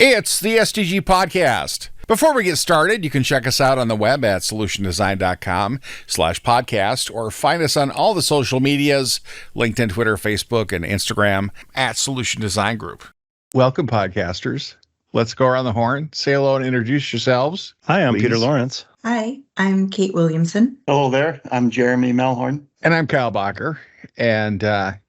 It's the SDG Podcast. Before we get started, you can check us out on the web at solutiondesign.com/podcast or find us on all the social medias, LinkedIn, Twitter, Facebook, and Instagram at Solution Design Group. Welcome, podcasters. Let's go around the horn. Say hello and introduce yourselves. Hi, I'm please. Peter Lawrence. Hi, I'm Kate Williamson. Hello there. I'm Jeremy Melhorn. And I'm Kyle Bacher. And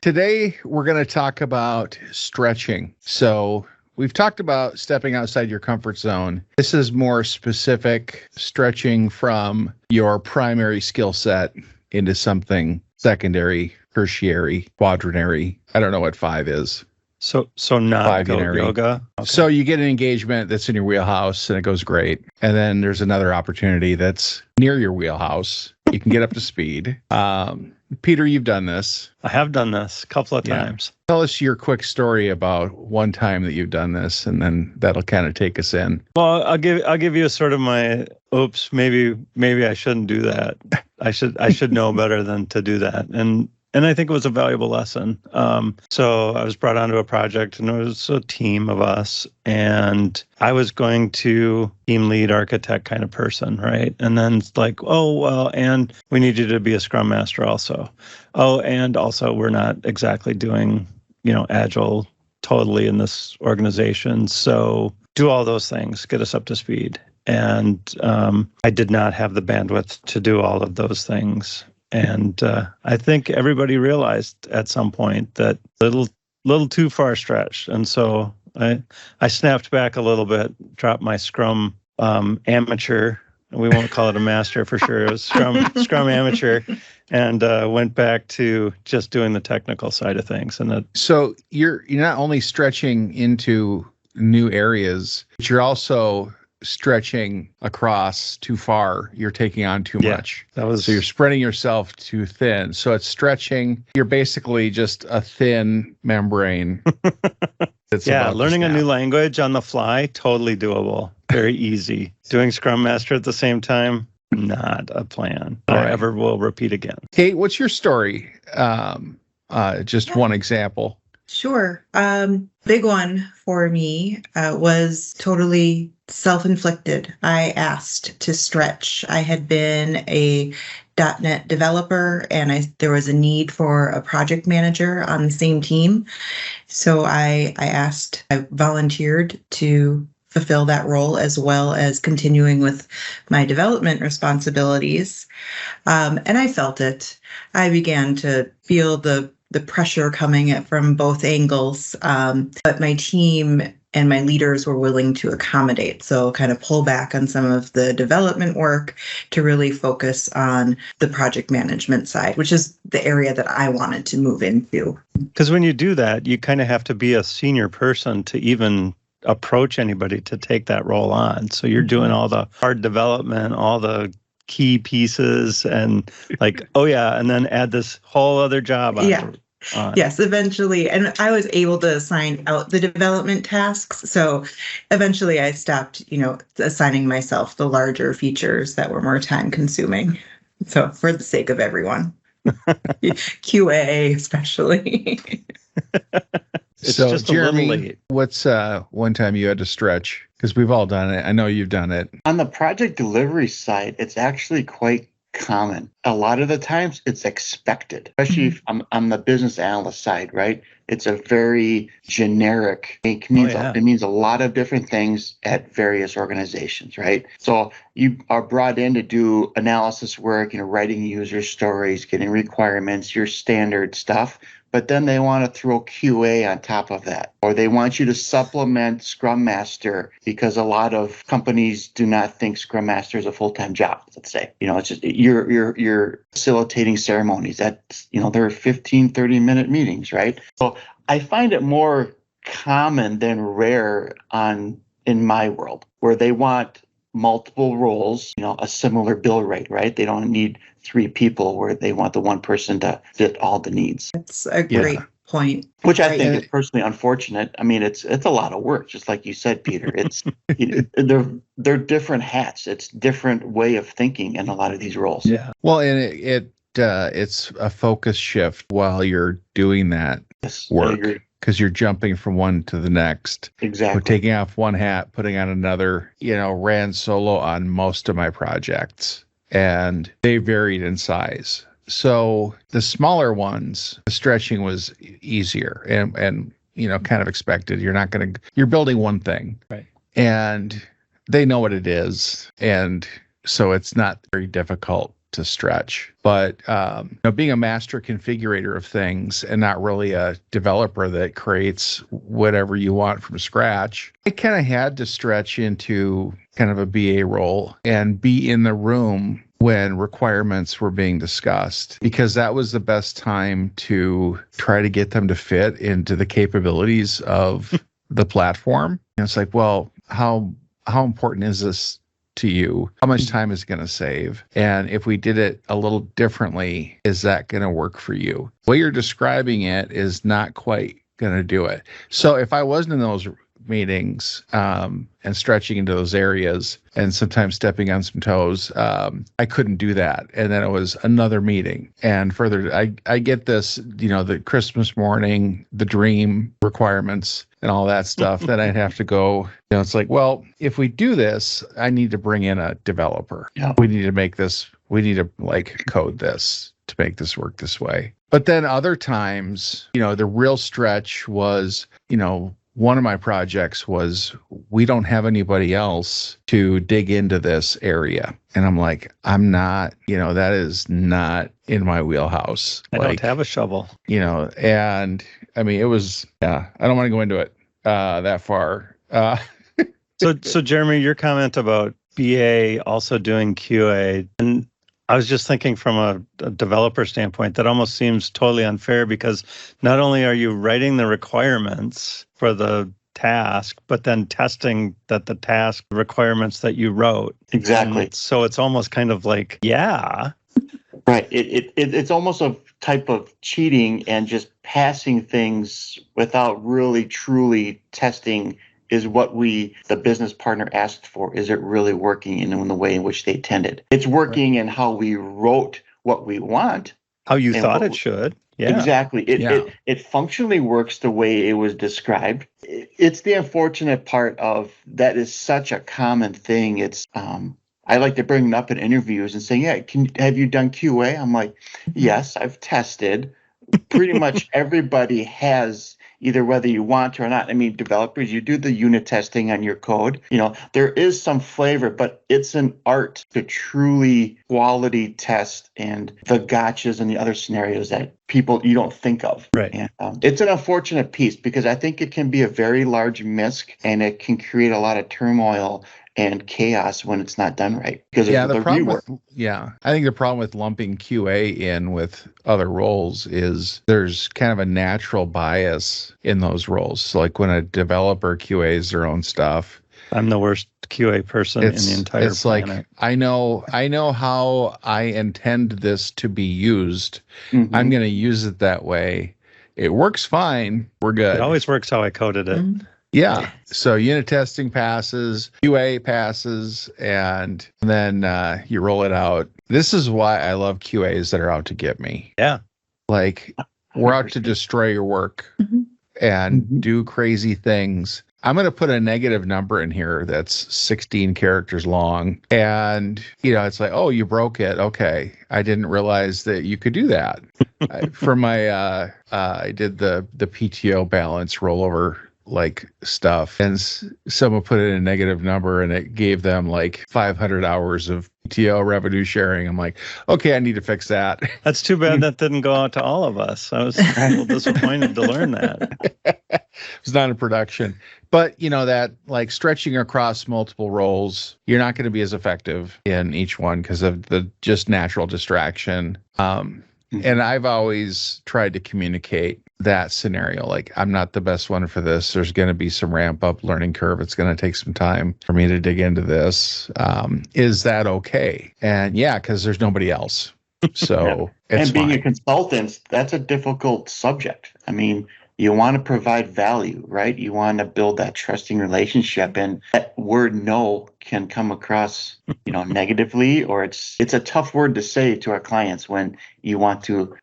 today we're going to talk about stretching. So we've talked about stepping outside your comfort zone. This is more specific, stretching from your primary skill set into something secondary, tertiary, quaternary. I don't know what 5 is. So not goat yoga. Okay. So you get an engagement that's in your wheelhouse and it goes great. And then there's another opportunity that's near your wheelhouse. You can get up to speed. Peter, you've done this. I have done this a couple of times. Tell us your quick story about one time that you've done this, and then that'll kind of take us in. Well, I'll give you a sort of my oops, maybe I shouldn't do that. I should know better than to do that. And I think it was a valuable lesson. So I was brought onto a project, and it was a team of us, and I was going to team lead architect kind of person, right? And then it's like, oh, well, and we need you to be a scrum master also. Oh, and also we're not exactly doing, agile totally in this organization. So do all those things, get us up to speed. And I did not have the bandwidth to do all of those things. And I think everybody realized at some point that little too far stretched. And so I snapped back a little bit, dropped my Scrum amateur. We won't call it a master for sure. It was Scrum amateur, and went back to just doing the technical side of things. So you're not only stretching into new areas, but you're also stretching across too far. You're taking on too much. So you're spreading yourself too thin. So it's stretching. You're basically just a thin membrane. Learning a new language on the fly, totally doable. Very easy. Doing Scrum Master at the same time, not a plan I ever will repeat again. Kate, what's your story? Just one example. Sure. Big one for me was totally self-inflicted. I asked to stretch. I had been a .NET developer, and there was a need for a project manager on the same team. So I volunteered to fulfill that role, as well as continuing with my development responsibilities. And I felt it. I began to feel the pressure coming from both angles, but my team and my leaders were willing to accommodate. So kind of pull back on some of the development work to really focus on the project management side, which is the area that I wanted to move into. Because when you do that, you kind of have to be a senior person to even approach anybody to take that role on. So you're doing all the hard development, all the key pieces, and and then add this whole other job on. Yeah. Yes, eventually. And I was able to assign out the development tasks. So eventually I stopped, assigning myself the larger features that were more time consuming. So for the sake of everyone, QA especially. It's just Jeremy, a little late. What's one time you had to stretch? Because we've all done it. I know you've done it. On the project delivery side, it's actually quite common. A lot of the times it's expected, especially if I'm on the business analyst side, right? It's a very generic, it means a lot of different things at various organizations, right? So you are brought in to do analysis work, writing user stories, getting requirements, your standard stuff. But then they want to throw QA on top of that, or they want you to supplement Scrum Master because a lot of companies do not think Scrum Master is a full-time job. Let's say, it's just you're facilitating ceremonies. That's they're 15, 30-minute meetings, right? So I find it more common than rare in my world, where they want multiple roles, a similar bill rate, right? They don't need 3 people, where they want the one person to fit all the needs. That's a great point. Which I think is personally unfortunate. I mean, it's a lot of work, just like you said, Peter. It's they're different hats. It's different way of thinking in a lot of these roles. Yeah. Well, and it's a focus shift while you're doing that work. because you're jumping from one to the next. Exactly. We're taking off one hat, putting on another. Ran solo on most of my projects, and they varied in size. So the smaller ones, the stretching was easier and kind of expected. You're building one thing. Right. And they know what it is. And so it's not very difficult to stretch. But being a master configurator of things and not really a developer that creates whatever you want from scratch, I kind of had to stretch into kind of a BA role and be in the room when requirements were being discussed, because that was the best time to try to get them to fit into the capabilities of the platform. And it's like, well, how important is this to you? How much time is it going to save? And if we did it a little differently, is that going to work for you? The way you're describing it is not quite going to do it. So if I wasn't in those meetings and stretching into those areas and sometimes stepping on some toes, I couldn't do that. And then it was another meeting. And further, I get this, the Christmas morning, the dream requirements and all that stuff. Then I'd have to go, it's like, well, if we do this, I need to bring in a developer. Yeah. We need to make this, we need to code this to make this work this way. But then other times, the real stretch was, one of my projects was we don't have anybody else to dig into this area. And I'm like, I'm not, that is not in my wheelhouse. I don't have a shovel. And I mean, it was, I don't want to go into it that far. So Jeremy, your comment about BA also doing QA, and I was just thinking from a developer standpoint, that almost seems totally unfair, because not only are you writing the requirements for the task, but then testing that the task requirements that you wrote. Exactly. And so it's almost kind of like, yeah. Right. It's almost a type of cheating and just passing things without really truly testing. Is what the business partner asked for, is it really working in the way in which they intended? It's working in how we wrote what we want. How you thought it should. Yeah. Exactly. It functionally works the way it was described. It's the unfortunate part of that is such a common thing. It's I like to bring it up in interviews and say, have you done QA? I'm like, yes, I've tested. Pretty much everybody has, either whether you want to or not. I mean, developers, you do the unit testing on your code. There is some flavor, but it's an art to truly quality test and the gotchas and the other scenarios that you don't think of. Right. And it's an unfortunate piece, because I think it can be a very large misc, and it can create a lot of turmoil and chaos when it's not done right. Because I think the problem with lumping QA in with other roles is there's kind of a natural bias in those roles. So like when a developer QAs their own stuff, I'm the worst QA person in the entire planet. Like I know how I intend this to be used. Mm-hmm. I'm going to use it that way. It works fine. We're good. It always works how I coded it. Mm-hmm. Yeah. So unit testing passes, QA passes, and then you roll it out. This is why I love QAs that are out to get me. Yeah. Like, we're out to destroy your work and do crazy things. I'm going to put a negative number in here that's 16 characters long. And, it's like, oh, you broke it. Okay. I didn't realize that you could do that. For my, I did the PTO balance rollover stuff, and someone put in a negative number and it gave them 500 hours of PTO revenue sharing. I'm like, okay, I need to fix that. That's too bad that didn't go out to all of us. I was a little disappointed to learn that. It's not in production. But that stretching across multiple roles, you're not going to be as effective in each one because of the just natural distraction. And I've always tried to communicate that scenario. I'm not the best one for this. There's going to be some ramp up learning curve. It's going to take some time for me to dig into this. Is that okay? And because there's nobody else. So it's being fine. A consultant, that's a difficult subject. I mean, you want to provide value, right? You want to build that trusting relationship, and that word no can come across, negatively, or it's a tough word to say to our clients when you want to,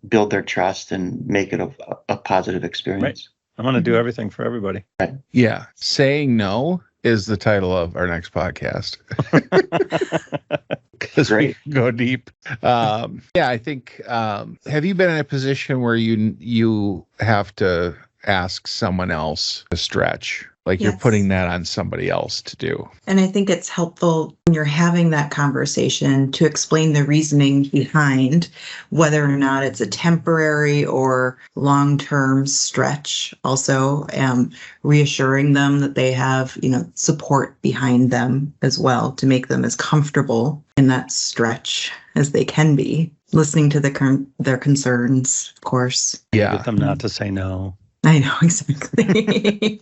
build their trust and make it a positive experience. I want to do everything for everybody. Yeah. Saying no is the title of our next podcast. Because we can go deep. I think, have you been in a position where you have to ask someone else to stretch? Like you're Yes. putting that on somebody else to do. And I think it's helpful when you're having that conversation to explain the reasoning behind whether or not it's a temporary or long-term stretch. Also, reassuring them that they have, support behind them as well to make them as comfortable in that stretch as they can be. Listening to their concerns, of course. Yeah. Get them not to say no. I know, exactly.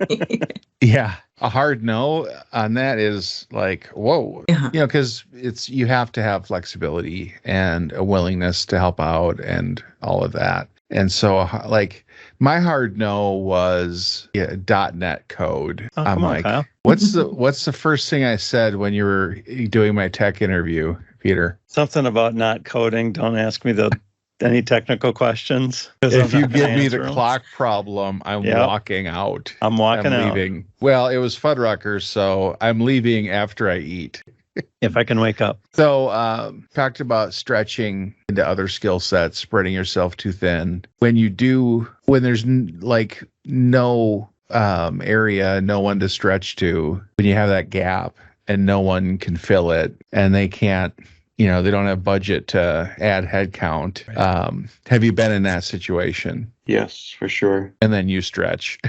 Yeah. A hard no on that is like, whoa, Yeah. because you have to have flexibility and a willingness to help out and all of that. And so like my hard no was .NET code. Oh, I'm come on, like, Kyle. what's the first thing I said when you were doing my tech interview, Peter? Something about not coding. Don't ask me any technical questions. 'Cause If I'm you not gonna give me answer the 'em. clock problem, I'm Yep. walking out. I'm walking out. Leaving. Well, it was Fuddruckers, so I'm leaving after I eat. If I can wake up. So, talked about stretching into other skill sets, spreading yourself too thin. When there's no area, no one to stretch to, when you have that gap and no one can fill it and they can't, they don't have budget to add headcount. Have you been in that situation? Yes, for sure. And then you stretch.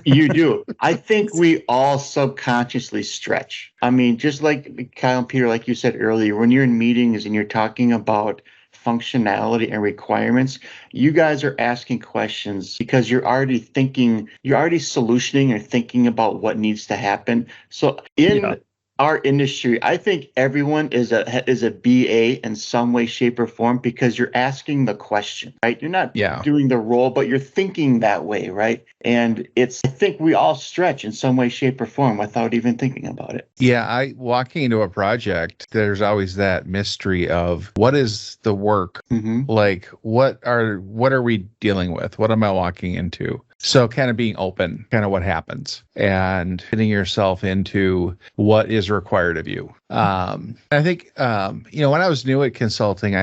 You do. I think we all subconsciously stretch. I mean, just like Kyle and Peter, like you said earlier, when you're in meetings and you're talking about functionality and requirements, you guys are asking questions because you're already solutioning or thinking about what needs to happen. So in our industry, I think everyone is a BA in some way, shape, or form because you're asking the question, right? You're not doing the role, but you're thinking that way, right? And I think we all stretch in some way, shape, or form without even thinking about it. Yeah, walking into a project, there's always that mystery of what is the work? Mm-hmm. Like, what are we dealing with? What am I walking into? So kind of being open, kind of what happens and fitting yourself into what is required of you. I think, when I was new at consulting,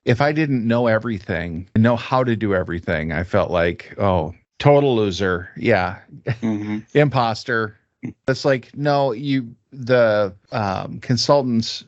if I didn't know everything and know how to do everything, I felt like, oh, total loser. Yeah. Mm-hmm. Imposter. It's like, no, the consultants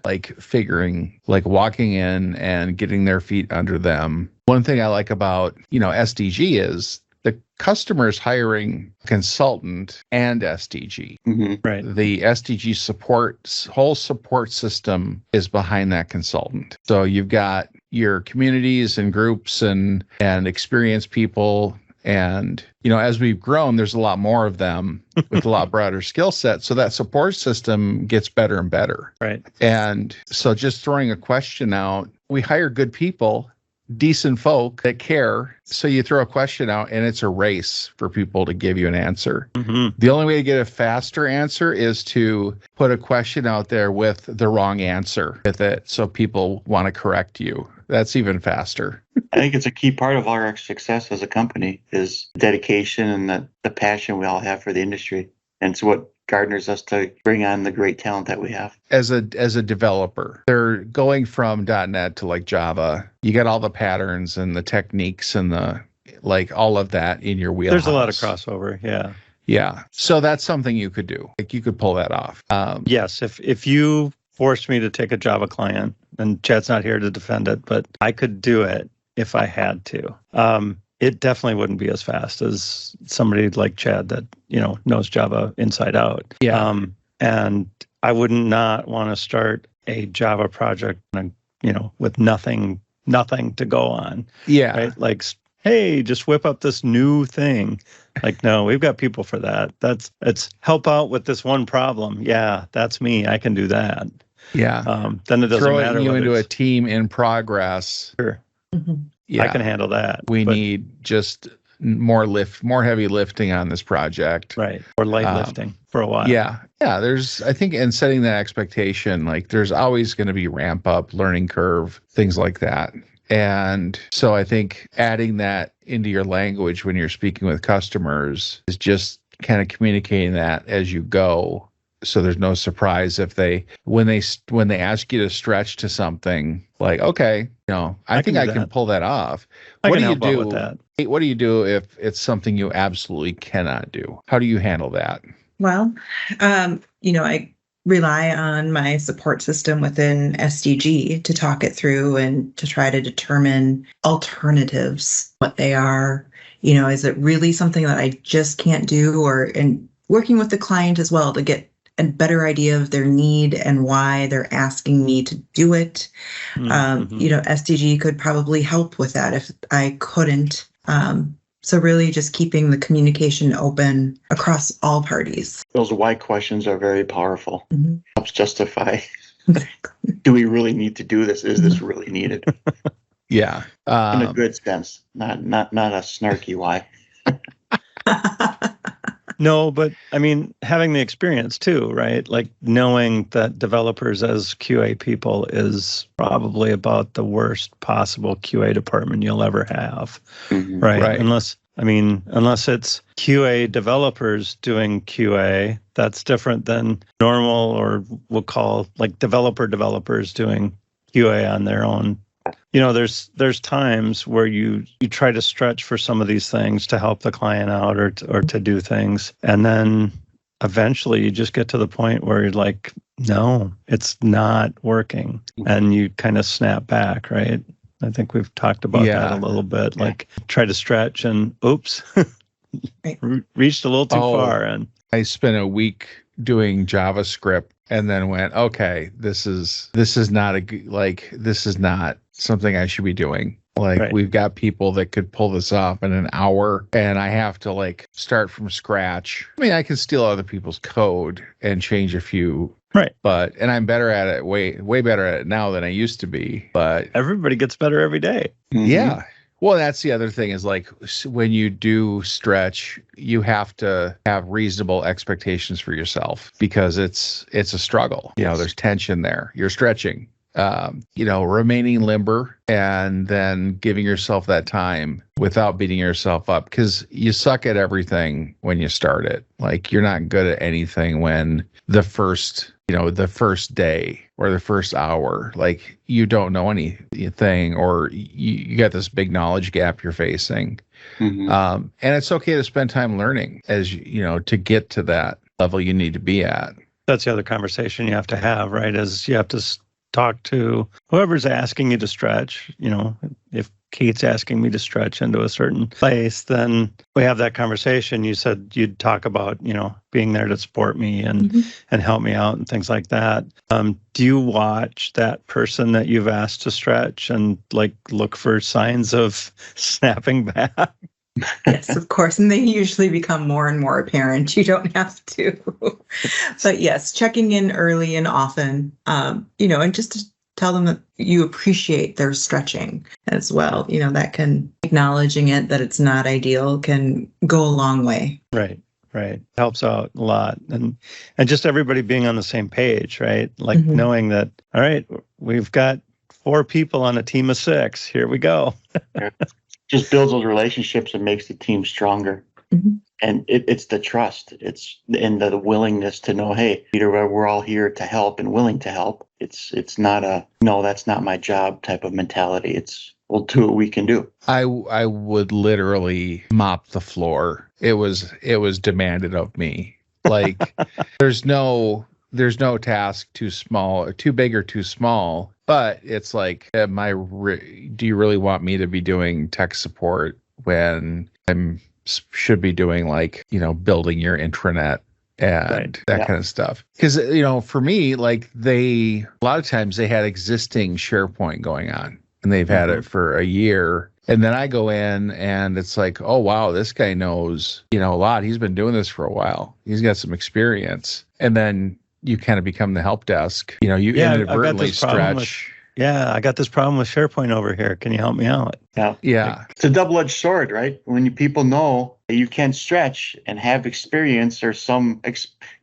walking in and getting their feet under them. One thing I like about, SDG is the customer's hiring consultant and SDG. Mm-hmm. Right. The SDG whole support system is behind that consultant. So you've got your communities and groups and experienced people. And, as we've grown, there's a lot more of them with a lot broader skill set. So that support system gets better and better. Right. And so just throwing a question out, we hire good people, decent folk that care. So you throw a question out and it's a race for people to give you an answer. Mm-hmm. The only way to get a faster answer is to put a question out there with the wrong answer with it. So people want to correct you. That's even faster. I think it's a key part of our success as a company is dedication and the passion we all have for the industry. And it's what garners us to bring on the great talent that we have. As a developer, they're going from .NET to Java. You got all the patterns and the techniques and all of that in your wheelhouse. There's a lot of crossover. Yeah. Yeah. So that's something you could do. You could pull that off. Yes. If you forced me to take a Java client, and Chad's not here to defend it, but I could do it if I had to. It definitely wouldn't be as fast as somebody like Chad that, knows Java inside out. Yeah. And I would not want to start a Java project, with nothing to go on. Yeah. Right? Like, hey, just whip up this new thing. Like, no, we've got people for that. It's help out with this one problem. Yeah, that's me. I can do that. Yeah. Then it doesn't matter. Throwing you whether into a it's- team in progress. Sure. Mm-hmm. Yeah. I can handle that. We but- need just more heavy lifting on this project. right, or light lifting for a while. Yeah. There's, I think, in setting that expectation, there's always going to be ramp up, learning curve, things like that. And so I think adding that into your language when you're speaking with customers is just kind of communicating that as you go. So there's no surprise if when they ask you to stretch to something, like, okay, I think I can pull that off. I What can do you help out do with that. What do you do if it's something you absolutely cannot do? How do you handle that? Well, I rely on my support system within SDG to talk it through and to try to determine alternatives, what they are. Is it really something that I just can't do, and working with the client as well to get a better idea of their need and why they're asking me to do it. SDG could probably help with that if I couldn't. So really just keeping the communication open across all parties. Those why questions are very powerful. Mm-hmm. Helps justify, do we really need to do this? Is this really needed? Yeah. In a good sense, not a snarky why. No, but I mean, having the experience too, right? Like knowing that developers as QA people is probably about the worst possible QA department you'll ever have, Mm-hmm. right? Unless it's QA developers doing QA, that's different than normal, or we'll call like developers doing QA on their own. There's times where you try to stretch for some of these things to help the client out or to do things. And then eventually you just get to the point where you're like, no, it's not working. And you kind of snap back, right? I think we've talked about that a little bit, like try to stretch and oops, reached a little too far. And I spent a week doing JavaScript and then went, okay, this is not this is not something I should be doing. We've got people that could pull this off in an hour, and I have to start from scratch. I mean, I can steal other people's code and change a few. Right. And I'm better at it, way better at it now than I used to be. But everybody gets better every day. Mm-hmm. Yeah. Well, that's the other thing is when you do stretch, you have to have reasonable expectations for yourself because it's a struggle. There's tension there. You're stretching, remaining limber and then giving yourself that time without beating yourself up because you suck at everything when you start it. You're not good at anything when the first day or the first hour, you don't know anything or you got this big knowledge gap you're facing. Mm-hmm. And it's okay to spend time learning as to get to that level you need to be at. That's the other conversation you have to have, right? Is you have to talk to whoever's asking you to stretch. If Kate's asking me to stretch into a certain place, then we have that conversation. You said you'd talk about, being there to support me and help me out and things like that. Do you watch that person that you've asked to stretch and look for signs of snapping back? Yes, of course. And they usually become more and more apparent. You don't have to. But yes, checking in early and often, and just to tell them that you appreciate their stretching as well. That can, acknowledging it, that it's not ideal, can go a long way. Right. Helps out a lot. And just everybody being on the same page, right? Knowing that, all right, we've got 4 people on a team of 6. Here we go. Just builds those relationships and makes the team stronger. Mm-hmm. And it's the trust. It's in the willingness to know, hey, Peter, we're all here to help and willing to help. It's not a, no, that's not my job type of mentality. It's, we'll do what we can do. I would literally mop the floor. It was demanded of me. There's no task too small, too big or too small. But it's do you really want me to be doing tech support when should be doing building your intranet and that kind of stuff? Because, for me, a lot of times they had existing SharePoint going on and they've had it for a year. And then I go in and it's oh, wow, this guy knows, a lot. He's been doing this for a while. He's got some experience. And then you kind of become the help desk. You inadvertently stretch. yeah, I got this problem with SharePoint over here. Can you help me out? Yeah. It's a double-edged sword, right? When people know that you can stretch and have experience or some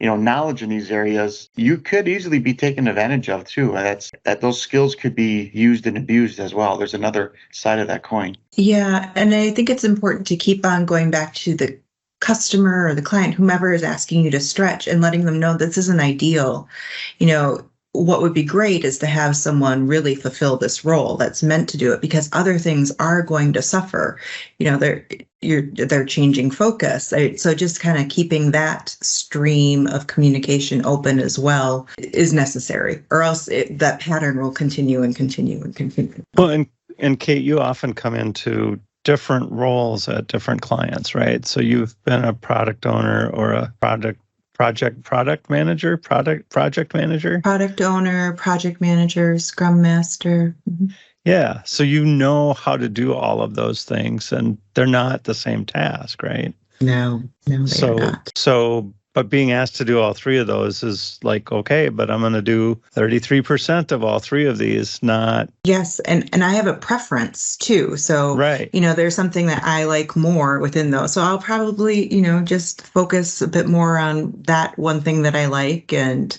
knowledge in these areas, you could easily be taken advantage of too. And those skills could be used and abused as well. There's another side of that coin. Yeah, and I think it's important to keep on going back to the customer or the client, whomever is asking you to stretch, and letting them know this isn't ideal. What would be great is to have someone really fulfill this role that's meant to do it, because other things are going to suffer. They're changing focus. So just kind of keeping that stream of communication open as well is necessary, or else that pattern will continue and continue and continue. Well, and Kate, you often come into different roles at different clients, right? So you've been a product owner or a project manager, project manager, product owner, project manager, scrum master. Mm-hmm. Yeah. So you know how to do all of those things, and they're not the same task, right? No, they're not. But being asked to do all three of those is like, okay, but I'm going to do 33% of all three of these, not. Yes. And I have a preference too. So, right. There's something that I like more within those. So I'll probably, just focus a bit more on that one thing that I like and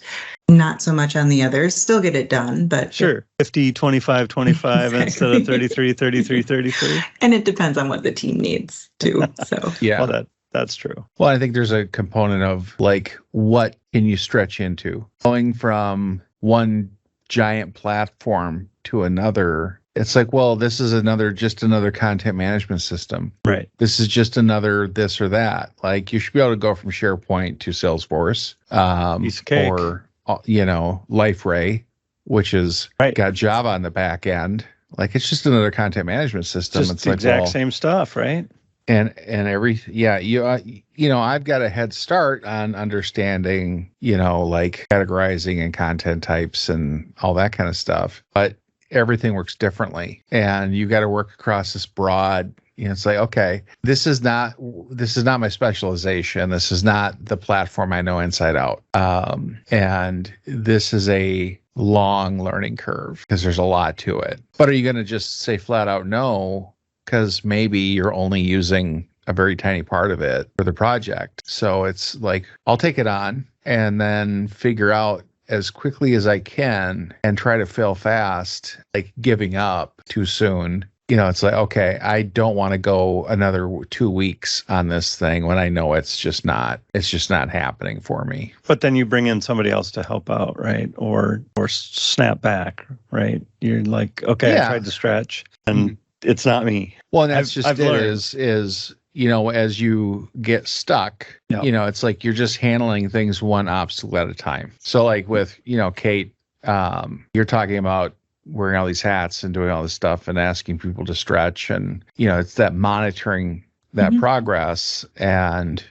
not so much on the others. Still get it done, but. Sure. 50, 25, 25 exactly. Instead of 33, 33, 33. And it depends on what the team needs too. So, yeah. Well, that's true. Well, I think there's a component of like, what can you stretch into? Going from one giant platform to another, it's like, well, this is just another content management system. Right. This is just another this or that. Like, you should be able to go from SharePoint to Salesforce, piece of cake. Or LifeRay, which is got Java on the back end. Like, it's just another content management system. It's the exact same stuff, right? And I've got a head start on understanding, like categorizing and content types and all that kind of stuff. But everything works differently, and you got to work across this broad. It's like, okay, this is not my specialization. This is not the platform I know inside out. And this is a long learning curve because there's a lot to it. But are you going to just say flat out no? Because maybe you're only using a very tiny part of it for the project. So it's like, I'll take it on and then figure out as quickly as I can and try to fail fast, like giving up too soon. It's like, okay, I don't want to go another 2 weeks on this thing when I know it's just not happening for me. But then you bring in somebody else to help out, right? Or snap back, right? You're like, okay, I tried to stretch and it's not me. Well, and that's as you get stuck, it's like you're just handling things one obstacle at a time. So like with, Kate, you're talking about wearing all these hats and doing all this stuff and asking people to stretch, and, it's that monitoring that progress and,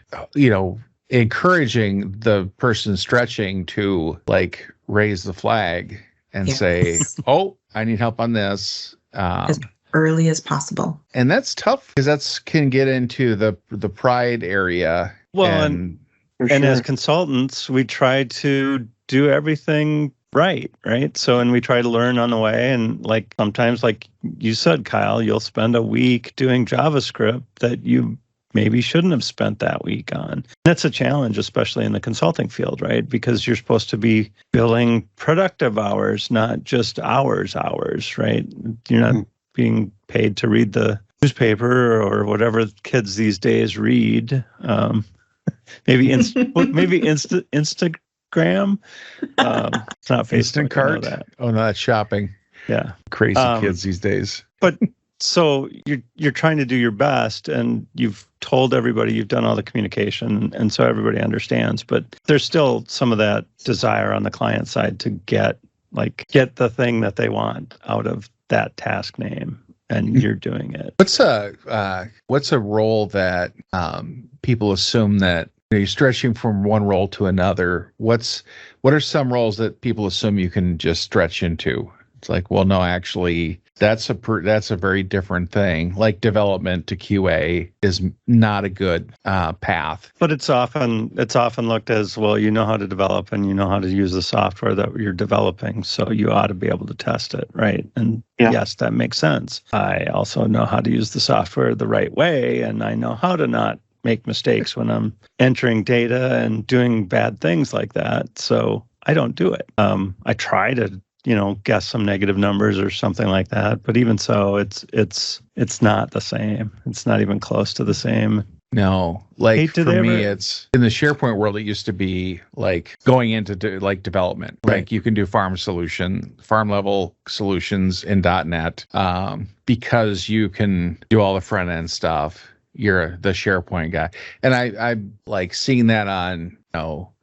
encouraging the person stretching to like raise the flag and say, oh, I need help on this. As early as possible. And that's tough because that can get into the pride area. Well, and as consultants, we try to do everything right. So, and we try to learn on the way. And like sometimes, like you said, Kyle, you'll spend a week doing JavaScript that you maybe shouldn't have spent that week on. That's a challenge, especially in the consulting field, right? Because you're supposed to be billing productive hours, not just hours, right? You're not being paid to read the newspaper or whatever kids these days read. Maybe Instagram. It's not Facebook. Instacart. Oh, no, that's shopping. Yeah, crazy kids these days. But so you're trying to do your best, and you've told everybody you've done all the communication, and so everybody understands. But there's still some of that desire on the client side to get the thing that they want out of that task name, and you're doing it. What's a role that people assume that you're stretching from one role to another? What are some roles that people assume you can just stretch into? It's like, well, no, actually, That's a very different thing. Like development to QA is not a good path. But it's often looked as, well, you know how to develop and you know how to use the software that you're developing, so you ought to be able to test it, right? And yes, that makes sense. I also know how to use the software the right way, and I know how to not make mistakes when I'm entering data and doing bad things like that. So I don't do it. I try to, guess some negative numbers or something like that. But even so, it's not the same. It's not even close to the same. No, like for me, it's in the SharePoint world. It used to be like going into development. Right. Like you can do farm level solutions in .NET because you can do all the front end stuff. You're the SharePoint guy, and I like seeing that on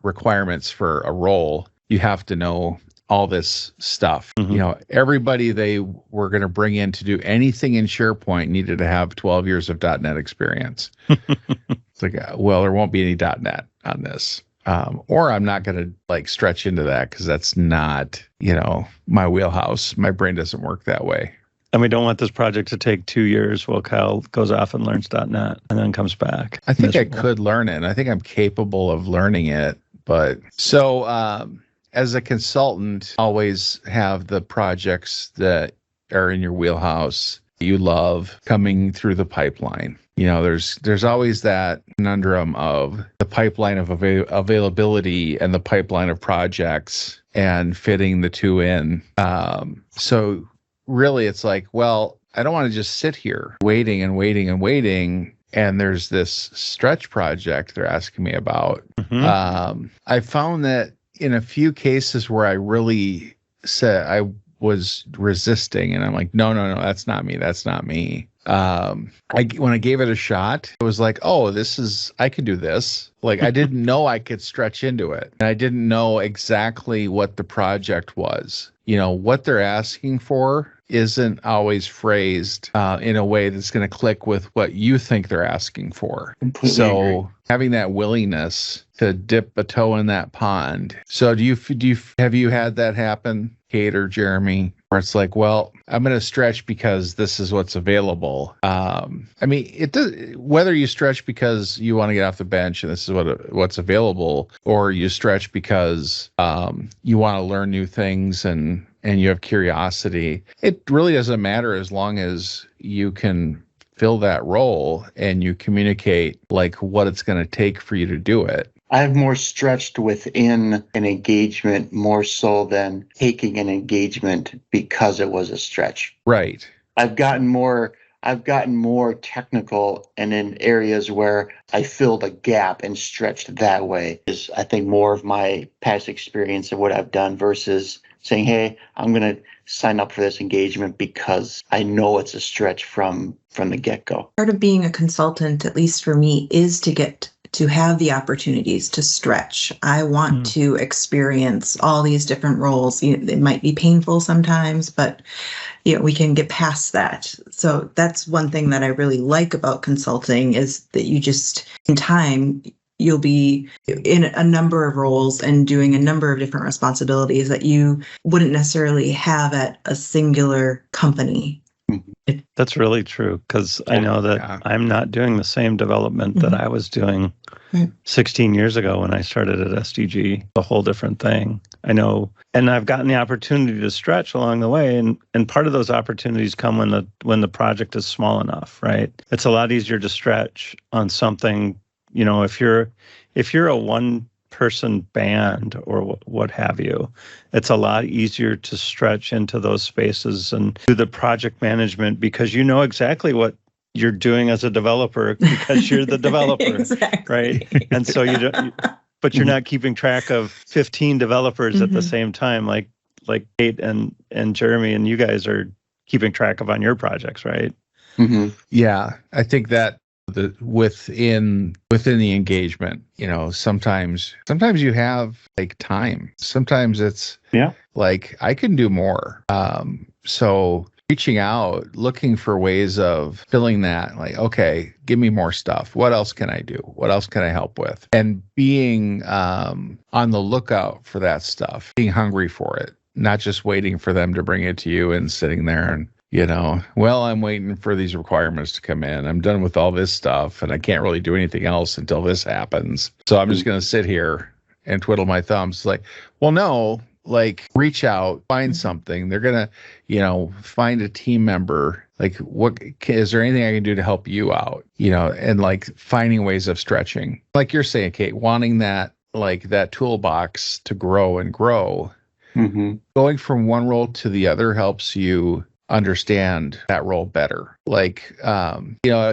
requirements for a role. You have to know all this stuff. Mm-hmm. Everybody they were going to bring in to do anything in SharePoint needed to have 12 years of .NET experience. It's like, well, there won't be any .NET on this. Or I'm not going to like stretch into that because that's not, my wheelhouse. My brain doesn't work that way. And we don't want this project to take 2 years while Kyle goes off and learns .NET and then comes back. I think I could learn it. I think I'm capable of learning it. But so as a consultant, always have the projects that are in your wheelhouse you love coming through the pipeline. There's always that conundrum of the pipeline of availability and the pipeline of projects and fitting the two in. So really, it's like, well, I don't want to just sit here waiting and waiting and waiting. And there's this stretch project they're asking me about. Mm-hmm. I found that in a few cases where I really said I was resisting, and I'm like, no, that's not me. That's not me. When I gave it a shot, it was like, oh, I can do this. Like I didn't know I could stretch into it. And I didn't know exactly what the project was. What they're asking for isn't always phrased in a way that's going to click with what you think they're asking for. Completely agree. Having that willingness to dip a toe in that pond. So have you had that happen, Kate or Jeremy, where it's like, well, I'm going to stretch because this is what's available. It does, whether you stretch because you want to get off the bench and this is what's available, or you stretch because you want to learn new things and you have curiosity. It really doesn't matter as long as you can fill that role and you communicate like what it's going to take for you to do it. I've more stretched within an engagement more so than taking an engagement because it was a stretch. Right. I've gotten more technical, and in areas where I filled a gap and stretched that way is, I think, more of my past experience of what I've done versus saying, hey, I'm going to sign up for this engagement because I know it's a stretch from the get-go. Part of being a consultant, at least for me, is to get to have the opportunities to stretch. I want to experience all these different roles. It might be painful sometimes, but we can get past that. So that's one thing that I really like about consulting is that you just, in time, you'll be in a number of roles and doing a number of different responsibilities that you wouldn't necessarily have at a singular company. That's really true, because I know that I'm not doing the same development that I was doing 16 years ago when I started at SDG. A whole different thing. I know, and I've gotten the opportunity to stretch along the way, and part of those opportunities come when the project is small enough, right? It's a lot easier to stretch on something. If you're a one-person band or what have you, it's a lot easier to stretch into those spaces and do the project management because you know exactly what you're doing as a developer because you're the developer, exactly. Right? And so but you're not keeping track of 15 developers at the same time, like Kate and Jeremy and you guys are keeping track of on your projects, right? Mm-hmm. Yeah, I think that within the engagement, sometimes you have like time. Sometimes it's like I can do more. So reaching out, looking for ways of filling that, like, okay, give me more stuff. What else can I do? What else can I help with? And being on the lookout for that stuff, being hungry for it, not just waiting for them to bring it to you and sitting there and well, I'm waiting for these requirements to come in. I'm done with all this stuff and I can't really do anything else until this happens. So I'm just going to sit here and twiddle my thumbs. Like, well, no, like reach out, find something. They're going to, find a team member. Like, is there anything I can do to help you out? And like finding ways of stretching. Like you're saying, Kate, wanting that toolbox to grow and grow. Mm-hmm. Going from one role to the other helps you understand that role better. Like, it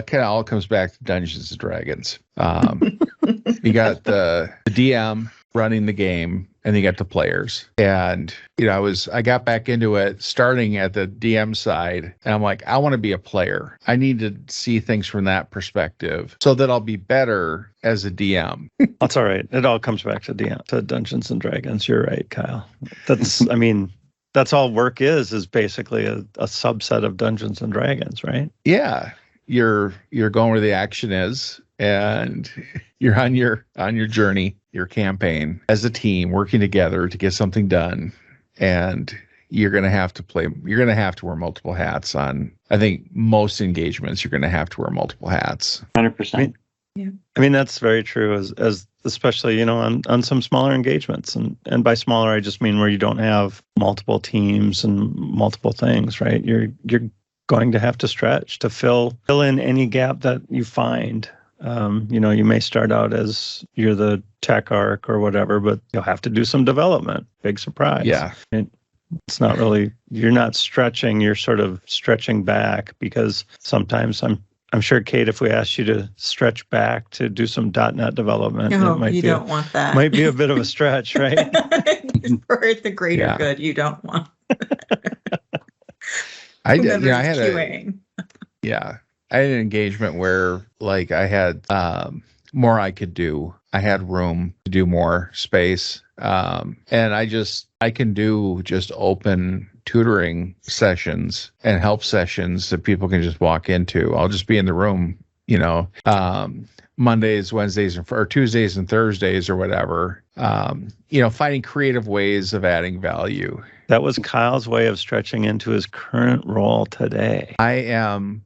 kind of all comes back to Dungeons and Dragons. You got the DM running the game, and you got the players. And, I got back into it starting at the DM side, and I'm like, I want to be a player. I need to see things from that perspective so that I'll be better as a DM. That's all right. It all comes back to Dungeons and Dragons. You're right, Kyle. That's all work is basically a subset of Dungeons and Dragons, right? Yeah. You're going where the action is, and you're on your journey, your campaign as a team working together to get something done. And you're going to have to wear multiple hats on, I think most engagements, you're going to have to wear multiple hats. 100%. I mean, that's very true as especially, on some smaller engagements. And by smaller, I just mean where you don't have multiple teams and multiple things, right? You're going to have to stretch to fill in any gap that you find. You may start out as you're the tech arc or whatever, but you'll have to do some development. Big surprise. Yeah. It's not really, you're not stretching, you're sort of stretching back, because sometimes I'm sure, Kate, if we asked you to stretch back to do some .NET development, don't want that. Might be a bit of a stretch, right? For the greater good, you don't want. I had an engagement where like I had more I could do. I had room to do more space. And I can do just open tutoring sessions and help sessions that people can just walk into. I'll just be in the room, Mondays, Wednesdays, or Tuesdays and Thursdays or whatever, finding creative ways of adding value. That was Kyle's way of stretching into his current role today. I am.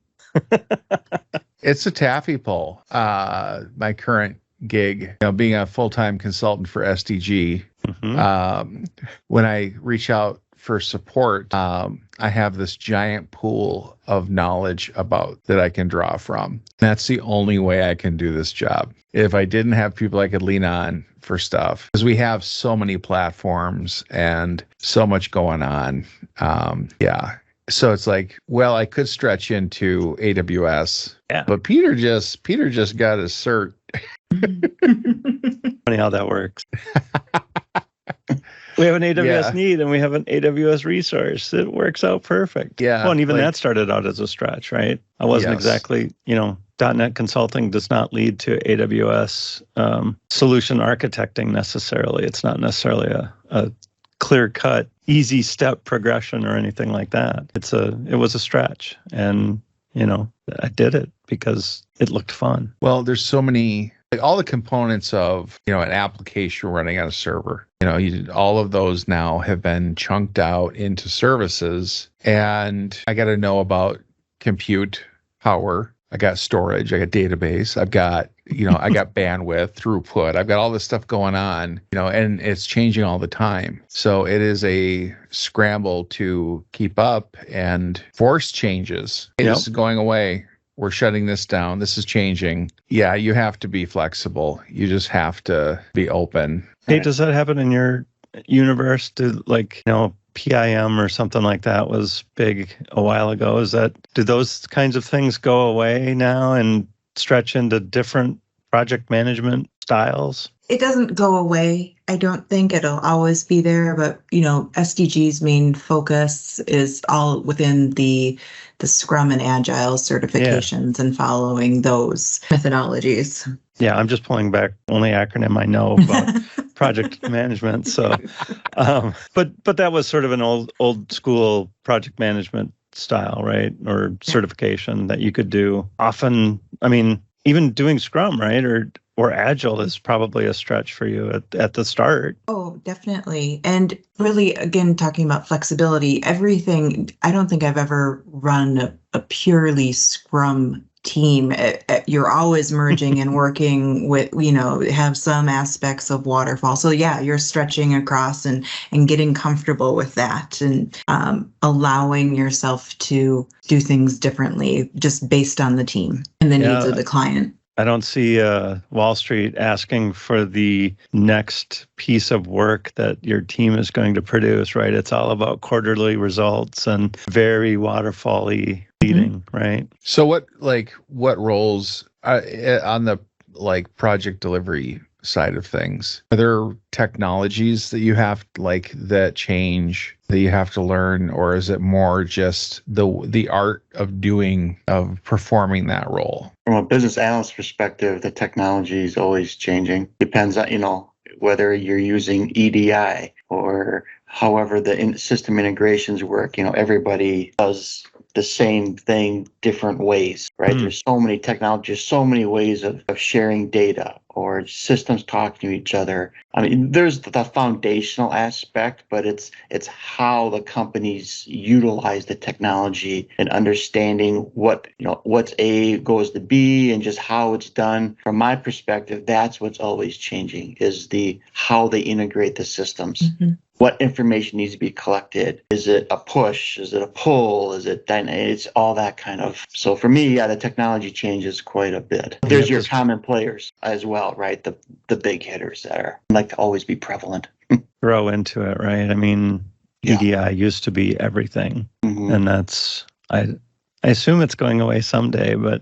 It's a taffy pull. My current gig, being a full-time consultant for SDG. Mm-hmm. When I reach out for support, I have this giant pool of knowledge that I can draw from. That's the only way I can do this job. If I didn't have people I could lean on for stuff, because we have so many platforms and so much going on. So it's like, well, I could stretch into AWS, but Peter just got his cert. Funny how that works. We have an AWS need and we have an AWS resource. It works out perfect. Yeah. Well, and even that started out as a stretch, right? I wasn't exactly, .NET consulting does not lead to AWS solution architecting necessarily. It's not necessarily a clear-cut, easy step progression or anything like that. It was a stretch, and I did it because it looked fun. Well, there's so many, like all the components of an application running on a server. All of those now have been chunked out into services, and I got to know about compute power. I got storage, I got database, I've got, I got bandwidth, throughput, I've got all this stuff going on, and it's changing all the time. So it is a scramble to keep up and force changes. This is going away. We're shutting this down. This is changing. Yeah, you have to be flexible. You just have to be open. Hey, does that happen in your universe? PIM or something like that was big a while ago. Do those kinds of things go away now and stretch into different project management styles? It doesn't go away. I don't think it'll always be there, but SDG's main focus is all within the Scrum and Agile certifications and following those methodologies. Yeah, I'm just pulling back only acronym I know about project management. So, but that was sort of an old school project management style, right? Or certification that you could do. Often, I mean, even doing Scrum, right? Or or agile is probably a stretch for you at the start. Oh, definitely. And really, again, talking about flexibility, everything, I don't think I've ever run a purely Scrum team. You're always merging and working with, have some aspects of waterfall. So yeah, you're stretching across and getting comfortable with that, and allowing yourself to do things differently just based on the team and the needs of the client. I don't see Wall Street asking for the next piece of work that your team is going to produce, right? It's all about quarterly results and very waterfall-y leading, right? So what roles on the project delivery side of things, are there technologies that you have that change that you have to learn, or is it more just the art of performing that role? From a business analyst perspective, the technology is always changing. Depends on, whether you're using EDI or however the system integrations work. Everybody does the same thing different ways, right? There's so many technologies, so many ways of sharing data or systems talking to each other. I mean, there's the foundational aspect, but it's how the companies utilize the technology and understanding what's A goes to B and just how it's done. From my perspective, that's what's always changing, is how they integrate the systems. Mm-hmm. What information needs to be collected? Is it a push? Is it a pull? Is it it's all that kind of. So for me, the technology changes quite a bit. There's your common players as well, right? The big hitters that are like to always be prevalent. Grow into it, right? I mean, EDI used to be everything, and that's I assume it's going away someday, but.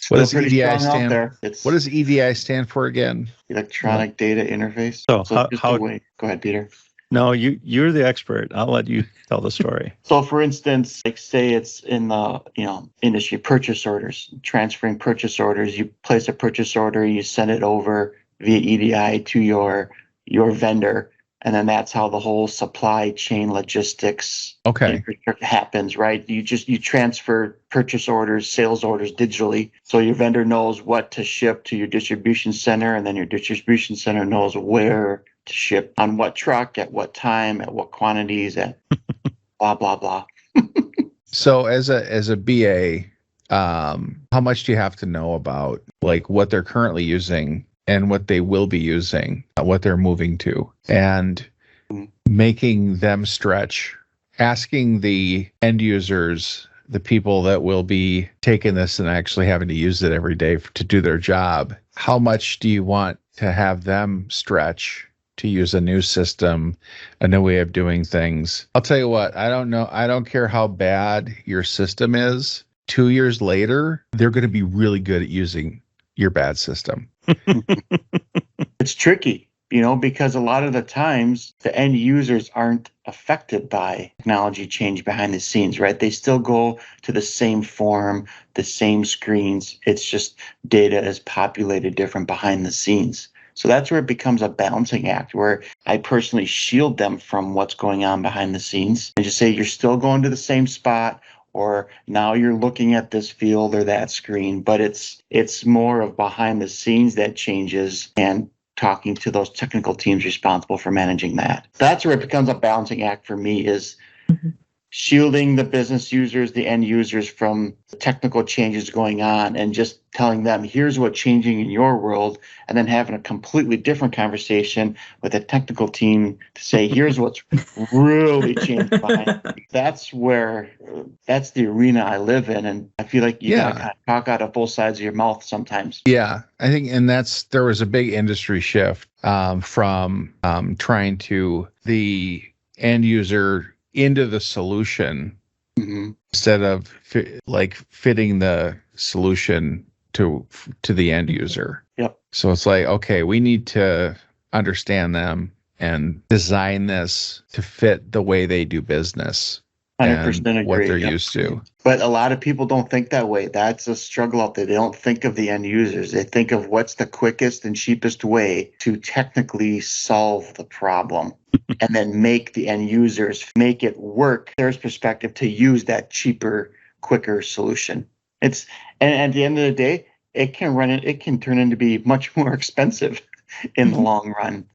What does EDI stand for? What does EDI stand for again? Electronic Data Interface. So how go ahead, Peter. No, you're the expert. I'll let you tell the story. So for instance, say it's in the industry, purchase orders, transferring purchase orders. You place a purchase order, you send it over via EDI to your vendor. And then that's how the whole supply chain logistics happens, right? You transfer purchase orders, sales orders digitally. So your vendor knows what to ship to your distribution center, and then your distribution center knows where to ship, on what truck, at what time, at what quantities, at blah, blah, blah. So as a BA, how much do you have to know about what they're currently using and what they will be using, what they're moving to, and making them stretch, asking the end users, the people that will be taking this and actually having to use it every day to do their job, how much do you want to have them stretch to use a new system, a new way of doing things? I'll tell you what, I don't care how bad your system is. 2 years later, they're going to be really good at using your bad system. It's tricky, because a lot of the times the end users aren't affected by technology change behind the scenes, right? They still go to the same form, the same screens. It's just data is populated different behind the scenes. So that's where it becomes a balancing act, where I personally shield them from what's going on behind the scenes and just say, you're still going to the same spot, or now you're looking at this field or that screen, but it's more of behind the scenes that changes, and talking to those technical teams responsible for managing that. That's where it becomes a balancing act for me, is shielding the business users, the end users, from the technical changes going on, and just telling them, here's what's changing in your world, and then having a completely different conversation with a technical team to say, here's what's really changed behind it. That's the arena I live in, and I feel like you gotta kind of talk out of both sides of your mouth sometimes. Yeah, I think, and there was a big industry shift from trying to the end user into the solution instead of fitting the solution to the end user. Yep. So it's like, okay, we need to understand them and design this to fit the way they do business. 100% agree. What they're used to. But a lot of people don't think that way. That's a struggle out there. They don't think of the end users. They think of what's the quickest and cheapest way to technically solve the problem, and then make the end users make it work, their perspective, to use that cheaper, quicker solution. And at the end of the day, it can turn into be much more expensive in the long run,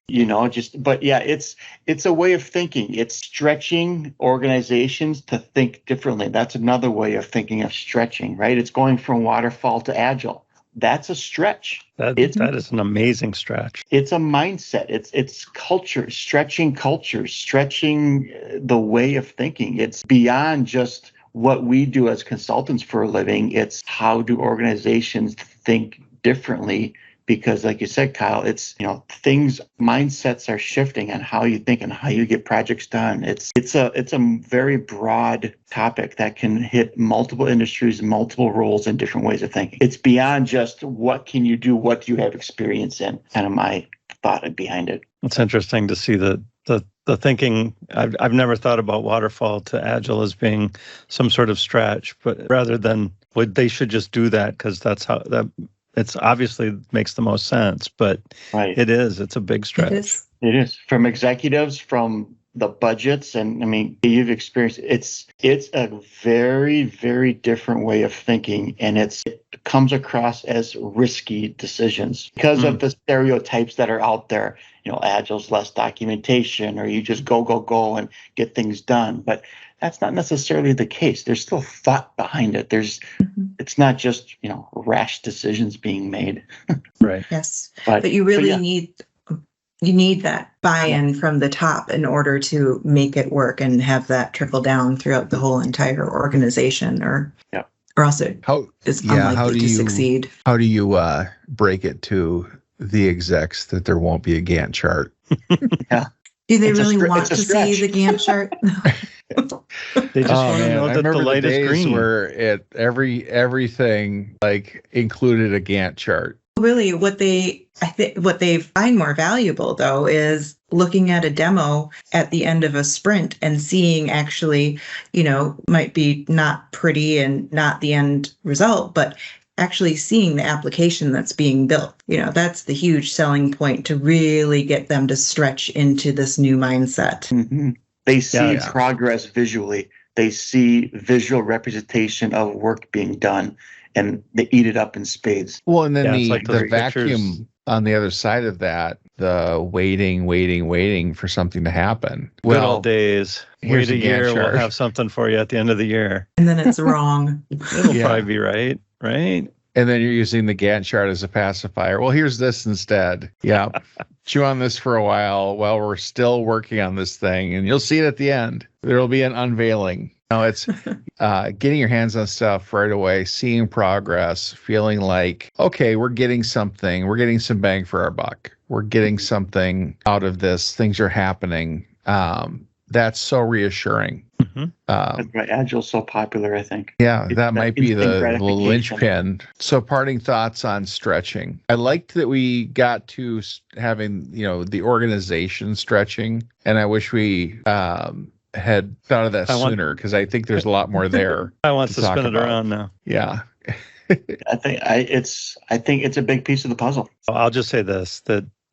but yeah, it's a way of thinking. It's stretching organizations to think differently. That's another way of thinking of stretching, right? It's going from waterfall to agile. That's a stretch. That is an amazing stretch. It's a mindset. It's culture, stretching the way of thinking. It's beyond just what we do as consultants for a living. It's how do organizations think differently? Because like you said, Kyle, it's, mindsets are shifting on how you think and how you get projects done. It's a very broad topic that can hit multiple industries, multiple roles, and different ways of thinking. It's beyond just what can you do, what do you have experience in, kind of my thought behind it. It's interesting to see the thinking. I've never thought about waterfall to agile as being some sort of stretch, but rather than they should just do that because that's how that. It's obviously makes the most sense, but right. It's a big stretch. It is. From executives, from the budgets, and I mean, you've experienced it's a very, very different way of thinking, and it comes across as risky decisions because of the stereotypes that are out there. Agile's less documentation, or you just go and get things done. But that's not necessarily the case. There's still thought behind it. It's not just, rash decisions being made. Right. Yes. But you really need that buy-in from the top in order to make it work and have that trickle down throughout the whole entire organization, or else it is unlikely to succeed. How do you break it to the execs that there won't be a Gantt chart? Yeah. Do they really want to see the Gantt chart? They just want to know that the light is green. Where everything included a Gantt chart. Really, what they find more valuable though is looking at a demo at the end of a sprint and seeing actually, might be not pretty and not the end result, but actually seeing the application that's being built. That's the huge selling point to really get them to stretch into this new mindset. Mm-hmm. They see progress visually. They see visual representation of work being done, and they eat it up in spades. Well, and then the vacuum on the other side of that, the waiting for something to happen. Good old days. Wait a year, we'll have something for you at the end of the year. And then it's wrong. It'll probably be right? And then you're using the Gantt chart as a pacifier. Well, here's this instead. Yeah. Chew on this for a while we're still working on this thing, and you'll see it at the end. There'll be an unveiling. It's getting your hands on stuff right away, seeing progress, feeling like, okay, we're getting something. We're getting some bang for our buck. We're getting something out of this. Things are happening. That's so reassuring. Mm-hmm. That's why Agile's so popular, I think. Yeah, that might be the linchpin. So parting thoughts on stretching. I liked that we got to having, the organization stretching, and I wish we had thought of that sooner, because I think there's a lot more there. I want to spin it around now. Yeah. I think it's a big piece of the puzzle. I'll just say this,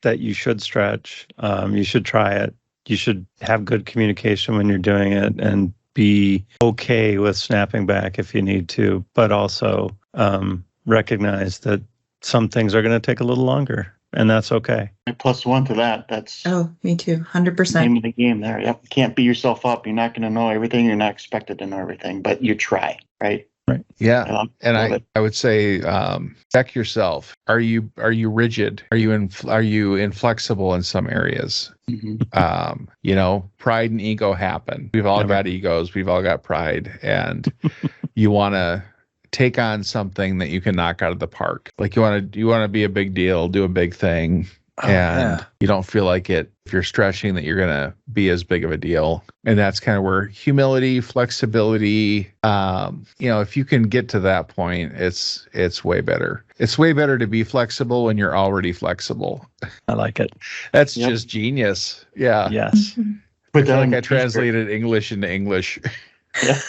that you should stretch. You should try it. You should have good communication when you're doing it, and be okay with snapping back if you need to, but also recognize that some things are going to take a little longer, and that's okay. Plus one to that. That's me too. 100%. Name of the game there. Yep. You can't beat yourself up. You're not going to know everything. You're not expected to know everything, but you try, right? Right. Yeah. And I would say, check yourself. Are you rigid? Are you inflexible in some areas? Mm-hmm. Pride and ego happen. We've all got egos. We've all got pride, and you want to take on something that you can knock out of the park. Like you want to be a big deal, do a big thing. You don't feel like it, if you're stretching, that you're going to be as big of a deal. And that's kind of where humility, flexibility, if you can get to that point, it's way better. It's way better to be flexible when you're already flexible. I like it. That's just genius. Yeah. Yes. I feel like I translated English into English. Yeah.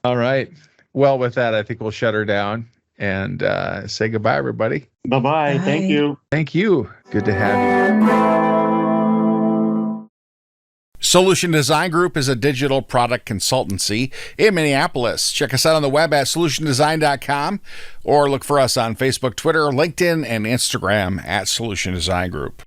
All right. Well, with that, I think we'll shut her down and say goodbye, everybody. Bye-bye. Thank you. Thank you. Good to have you. Solution Design Group is a digital product consultancy in Minneapolis. Check us out on the web at solutiondesign.com or look for us on Facebook, Twitter, LinkedIn, and Instagram at Solution Design Group.